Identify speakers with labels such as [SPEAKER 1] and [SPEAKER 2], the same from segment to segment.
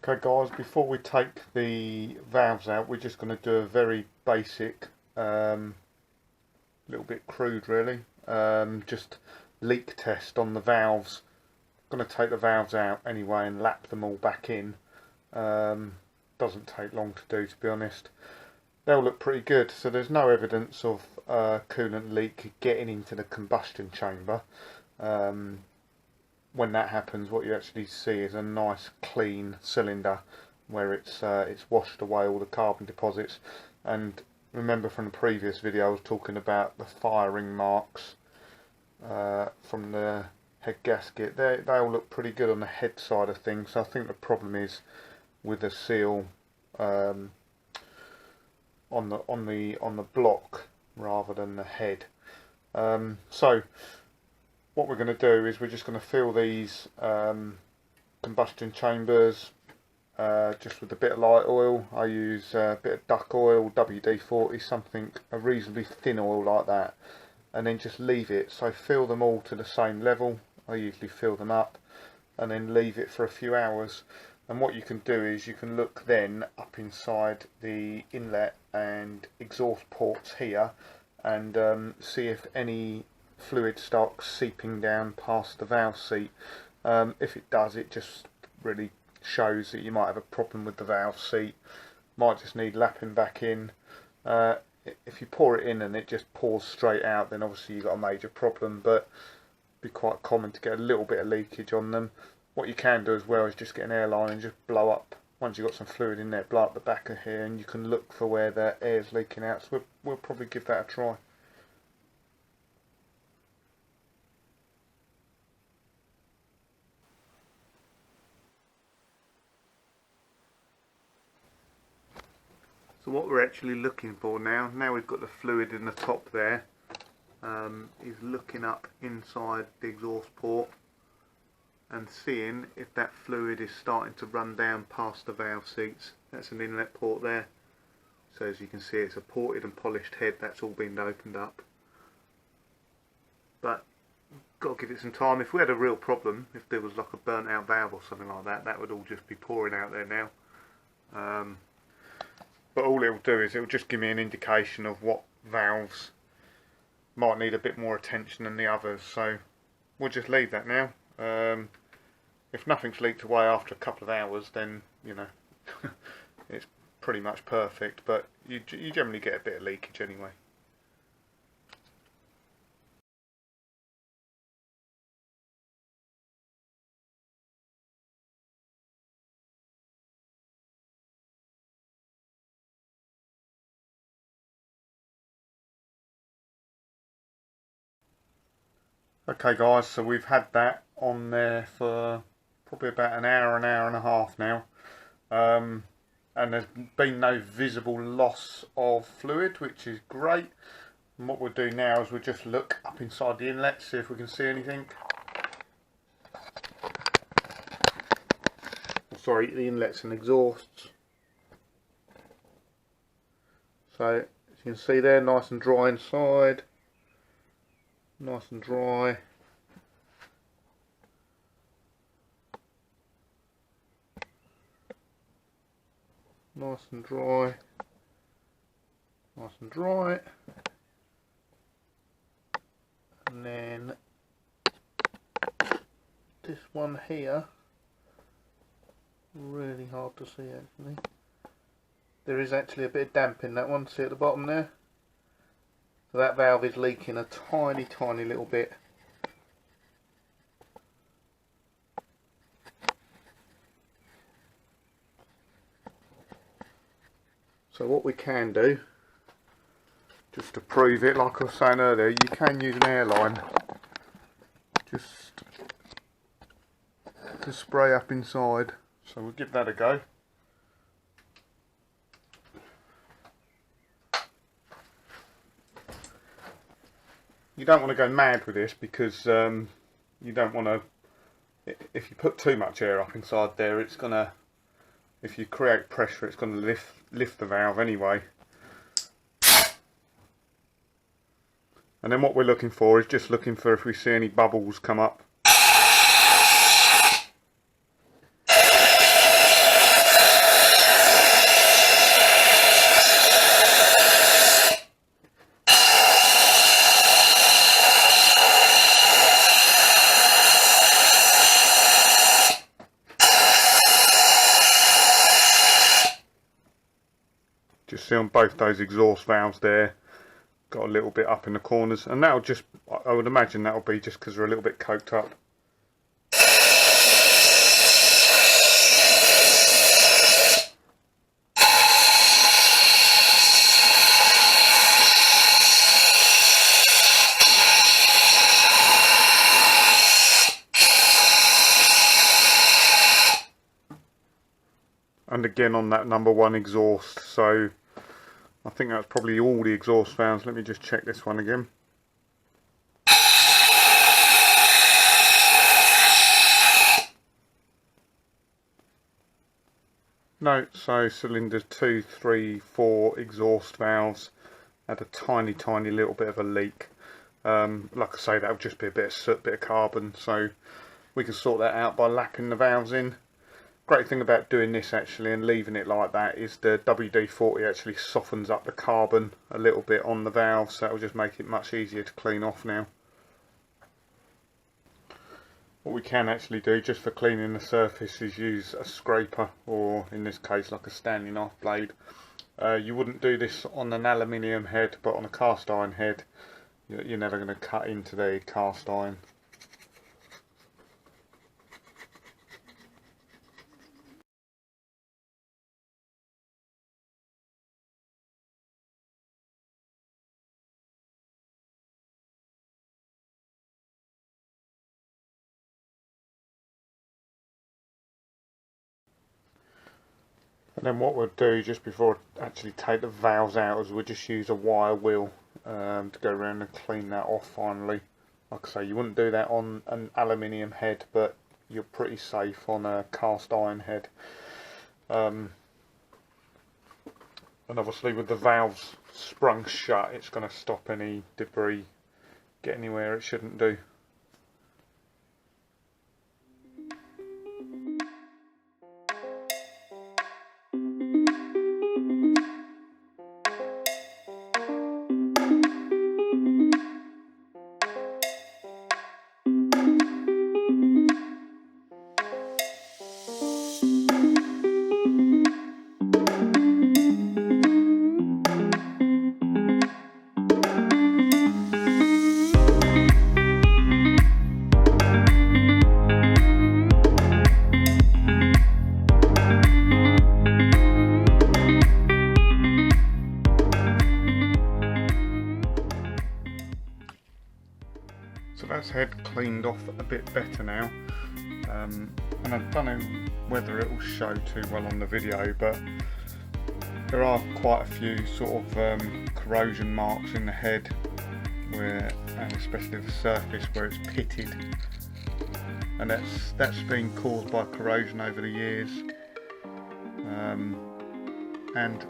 [SPEAKER 1] Okay guys, before we take the valves out, we're just going to do a very basic, little bit crude really, just leak test on the valves. I'm going to take the valves out anyway and lap them all back in. Doesn't take long to do, to be honest. They'll look pretty good, so there's no evidence of coolant leak getting into the combustion chamber. When that happens, what you actually see is a nice clean cylinder where it's washed away all the carbon deposits. And remember from the previous video I was talking about the firing marks from the head gasket. They all look pretty good on the head side of things, so I think the problem is with the seal on the block rather than the head. So what we're going to do is we're just going to fill these combustion chambers just with a bit of light oil. I use a bit of duck oil, WD-40, something, a reasonably thin oil like that, and then just leave it. So fill them all to the same level. I usually fill them up and then leave it for a few hours. And what you can do is you can look then up inside the inlet and exhaust ports here and see if any fluid starts seeping down past the valve seat. If it does, it just really shows that you might have a problem with the valve seat. Might just need lapping back in. If you pour it in and it just pours straight out, then obviously you've got a major problem, but it'd be quite common to get a little bit of leakage on them. What you can do as well is just get an airline and just blow up, once you've got some fluid in there, blow up the back of here and you can look for where the air's leaking out. So we'll probably give that a try. So what we're actually looking for now we've got the fluid in the top there, is looking up inside the exhaust port and seeing if that fluid is starting to run down past the valve seats. That's an inlet port there. So as you can see, it's a ported and polished head, that's all been opened up. But got to give it some time. If we had a real problem, if there was like a burnt out valve or something like that, that would all just be pouring out there now. But all it will do is it will just give me an indication of what valves might need a bit more attention than the others. So we'll just leave that now. If nothing's leaked away after a couple of hours, then you know it's pretty much perfect. But you generally get a bit of leakage anyway. Okay guys, so we've had that on there for probably about an hour and a half now, and there's been no visible loss of fluid, which is great. And what we'll do now is we'll just look up inside the inlet, see if we can see anything. Sorry, the inlets and exhausts. So as you can see there, nice and dry inside. Nice and dry. Nice and dry. Nice and dry. And then this one here, really hard to see actually. There is actually a bit of damp in that one, see at the bottom there? So that valve is leaking a tiny little bit. So what we can do, just to prove it, like I was saying earlier, you can use an airline just to spray up inside. So we'll give that a go. You don't want to go mad with this because you don't want to, if you put too much air up inside there, it's going to, if you create pressure, it's going to lift the valve anyway. And then what we're looking for is just looking for if we see any bubbles come up. can see on both those exhaust valves there, got a little bit up in the corners, and that'll just, I would imagine that'll be just because they're a little bit coked up. And again on that number 1 exhaust, so I think that's probably all the exhaust valves. Let me just check this one again. No, so cylinders 2, 3, 4 exhaust valves had a tiny little bit of a leak. Like I say, that would just be a bit of soot, bit of carbon, so we can sort that out by lapping the valves in. Great thing about doing this actually and leaving it like that is the WD-40 actually softens up the carbon a little bit on the valve, so that will just make it much easier to clean off now. What we can actually do just for cleaning the surface is use a scraper, or in this case like a standing knife blade. You wouldn't do this on an aluminium head, but on a cast iron head you're never going to cut into the cast iron. And then what we'll do just before I actually take the valves out is we'll just use a wire wheel to go around and clean that off finally. Like I say, you wouldn't do that on an aluminium head, but you're pretty safe on a cast iron head. And obviously with the valves sprung shut, it's going to stop any debris getting anywhere it shouldn't do. So that's head cleaned off a bit better now, and I don't know whether it will show too well on the video, but there are quite a few sort of corrosion marks in the head, where, and especially the surface where it's pitted, and that's been caused by corrosion over the years, and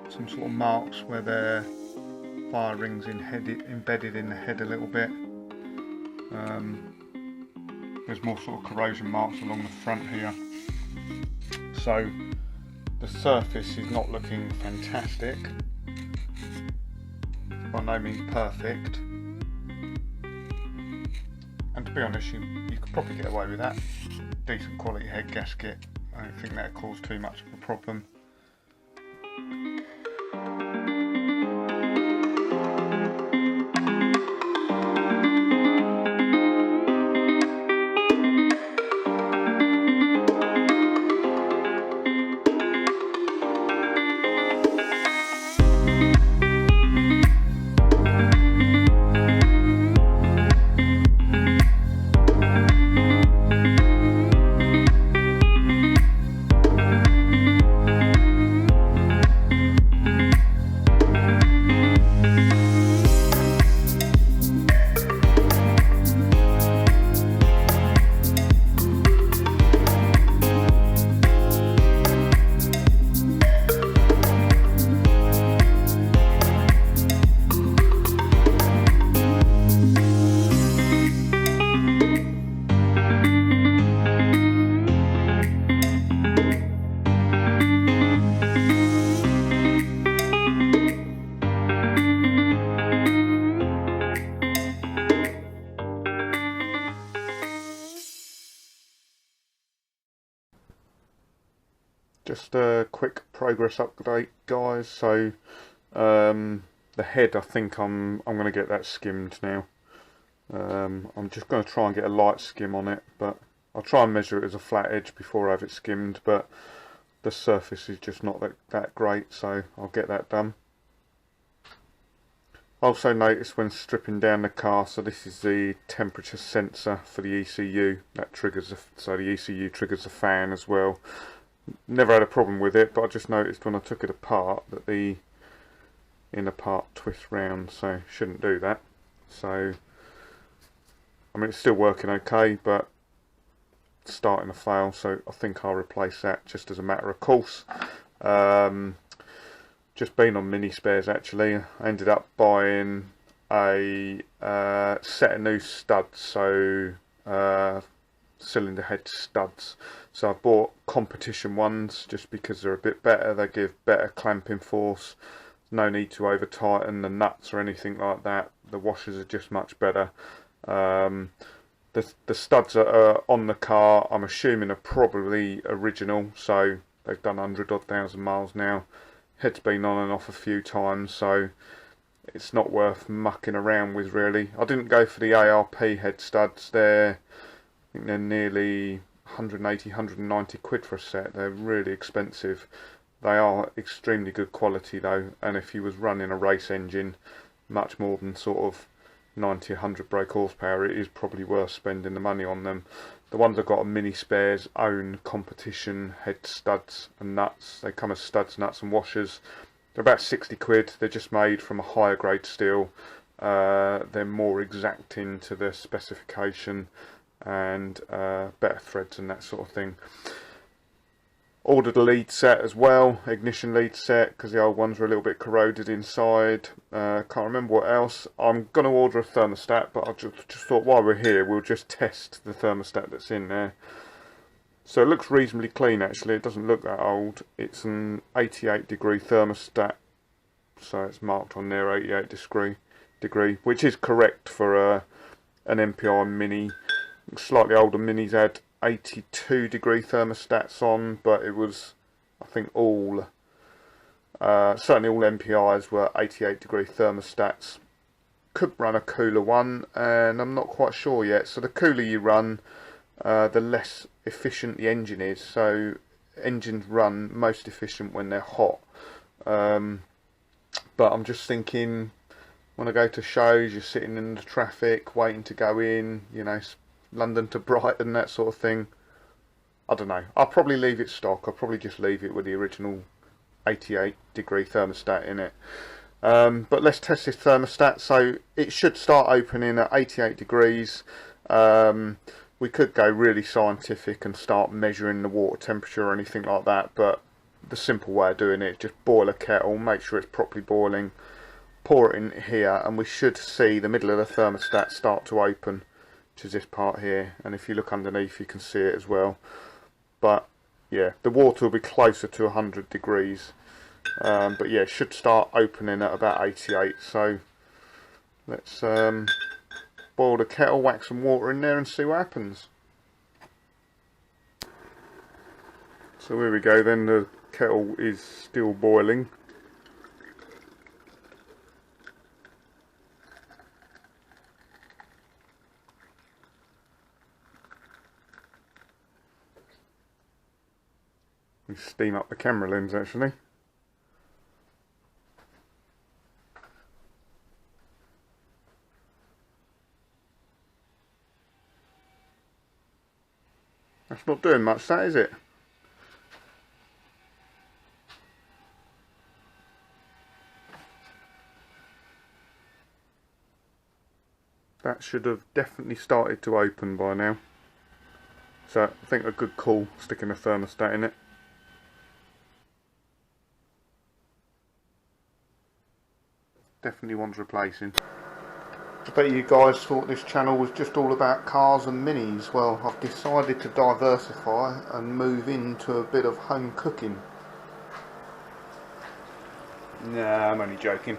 [SPEAKER 1] some sort of marks where there fire rings embedded in the head a little bit. There's more sort of corrosion marks along the front here, so the surface is not looking fantastic, by no means perfect, and to be honest you could probably get away with that. Decent quality head gasket, I don't think that caused too much of a problem. a quick progress update, guys. So the head, I think I'm going to get that skimmed now. I'm just going to try and get a light skim on it, but I'll try and measure it as a flat edge before I have it skimmed, but the surface is just not that great, so I'll get that done. I also noticed when stripping down the car, so this is the temperature sensor for the ECU, that triggers, so the ECU triggers the fan as well. Never had a problem with it, but I just noticed when I took it apart that the inner part twists round, so shouldn't do that. So I mean, it's still working okay, but it's starting to fail, so I think I'll replace that just as a matter of course. Just been on mini spares actually. I ended up buying a set of new studs, so cylinder head studs. So I bought competition ones just because they're a bit better. They give better clamping force. No need to over tighten the nuts or anything like that. The washers are just much better. The studs that are on the car, I'm assuming, are probably original, so they've done 100,000 miles now. Head's been on and off a few times, so it's not worth mucking around with really. I didn't go for the ARP head studs. I think they're nearly 180, 190 quid for a set. They're really expensive. They are extremely good quality though, and if you was running a race engine much more than sort of 90, 100 brake horsepower, it is probably worth spending the money on them. The ones I've got on mini spares own competition head studs and nuts. They come as studs, nuts and washers. They're about 60 quid. They're just made from a higher grade steel. They're more exacting to the specification and better threads and that sort of thing. Ordered a lead set as well, ignition lead set, because the old ones were a little bit corroded inside. Can't remember what else. I'm going to order a thermostat, but I just thought while we're here we'll just test the thermostat that's in there. So it looks reasonably clean actually, it doesn't look that old. It's an 88 degree thermostat, so it's marked on there 88 degree, which is correct for an MPI Mini. Slightly older Minis had 82 degree thermostats on, but it was, I think, all certainly all MPIs were 88 degree thermostats. Could run a cooler one, and I'm not quite sure yet. So the cooler you run, the less efficient the engine is. So engines run most efficient when they're hot, but I'm just thinking, when I go to shows, you're sitting in the traffic waiting to go in, you know, London to Brighton, that sort of thing. I don't know. I'll probably leave it stock. I'll probably just leave it with the original 88 degree thermostat in it. But let's test this thermostat. So it should start opening at 88 degrees. We could go really scientific and start measuring the water temperature or anything like that, but the simple way of doing it is just boil a kettle, make sure it's properly boiling, pour it in here, and we should see the middle of the thermostat start to open, which is this part here, and if you look underneath you can see it as well. But yeah, the water will be closer to 100 degrees, but yeah, it should start opening at about 88. So let's boil the kettle, whack some water in there and see what happens. So here we go then, the kettle is still boiling. We steam up the camera lens actually. That's not doing much, that, is it? That should have definitely started to open by now. So I think a good call sticking a thermostat in it. Definitely wants replacing. I bet you guys thought this channel was just all about cars and minis. Well, I've decided to diversify and move into a bit of home cooking. Nah, I'm only joking.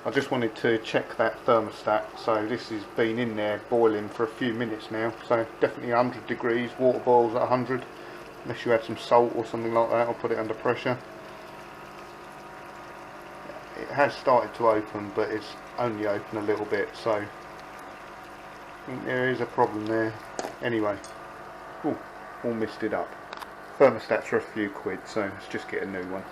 [SPEAKER 1] I just wanted to check that thermostat. So this has been in there boiling for a few minutes now. So definitely 100 degrees, water boils at 100. unless you add some salt or something like that, or put it under pressure. It has started to open, but it's only open a little bit, so I think there is a problem there. Anyway, ooh, all misted up. Thermostats are a few quid, so let's just get a new one.